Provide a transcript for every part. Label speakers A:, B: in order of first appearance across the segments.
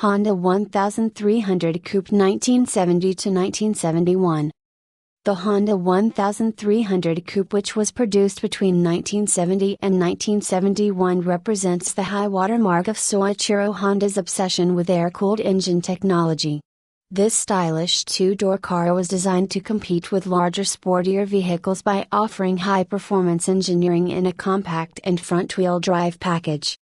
A: Honda 1300 Coupe 1970 to 1971. The Honda 1300 Coupe, which was produced between 1970 and 1971, represents the high watermark of Soichiro Honda's obsession with air-cooled engine technology. This stylish two-door car was designed to compete with larger, sportier vehicles by offering high-performance engineering in a compact and front-wheel drive package.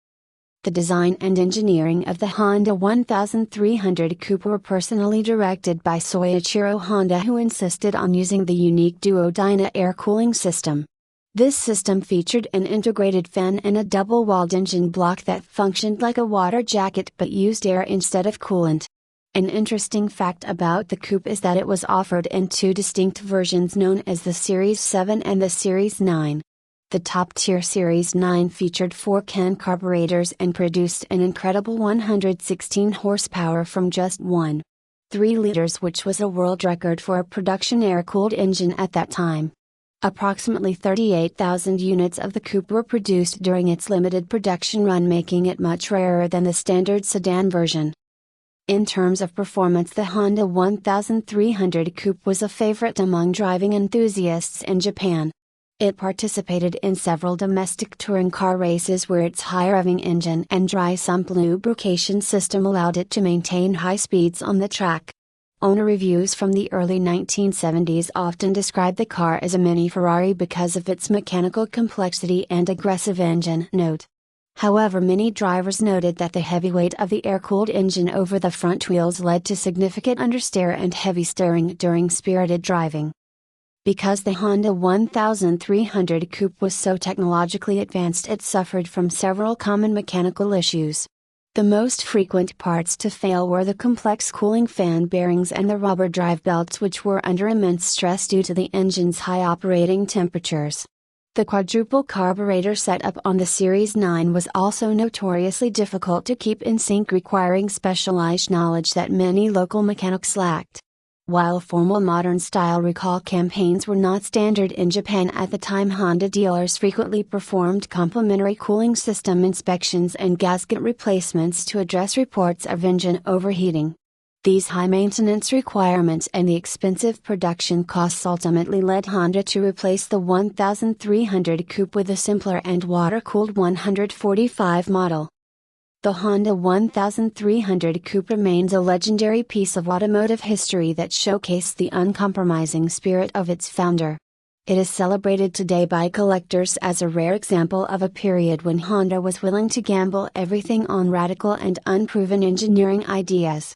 A: The design and engineering of the Honda 1300 Coupe were personally directed by Soichiro Honda, who insisted on using the unique duodyna air cooling system. This system featured an integrated fan and a double-walled engine block that functioned like a water jacket but used air instead of coolant. An interesting fact about the Coupe is that it was offered in two distinct versions known as the Series 7 and the Series 9. The top-tier Series 9 featured 4-can carburetors and produced an incredible 116 horsepower from just 1.3 liters, which was a world record for a production air-cooled engine at that time. Approximately 38,000 units of the Coupe were produced during its limited production run, making it much rarer than the standard sedan version. In terms of performance, the Honda 1300 Coupe was a favorite among driving enthusiasts in Japan. It participated in several domestic touring car races where its high-revving engine and dry sump lubrication system allowed it to maintain high speeds on the track. Owner reviews from the early 1970s often describe the car as a mini Ferrari because of its mechanical complexity and aggressive engine note. However, many drivers noted that the heavy weight of the air-cooled engine over the front wheels led to significant understeer and heavy steering during spirited driving. Because the Honda 1300 Coupe was so technologically advanced, it suffered from several common mechanical issues. The most frequent parts to fail were the complex cooling fan bearings and the rubber drive belts, which were under immense stress due to the engine's high operating temperatures. The quadruple carburetor setup on the Series 9 was also notoriously difficult to keep in sync, requiring specialized knowledge that many local mechanics lacked. While formal modern-style recall campaigns were not standard in Japan at the time, Honda dealers frequently performed complimentary cooling system inspections and gasket replacements to address reports of engine overheating. These high maintenance requirements and the expensive production costs ultimately led Honda to replace the 1300 Coupe with a simpler and water-cooled 145 model. The Honda 1300 Coupe remains a legendary piece of automotive history that showcased the uncompromising spirit of its founder. It is celebrated today by collectors as a rare example of a period when Honda was willing to gamble everything on radical and unproven engineering ideas.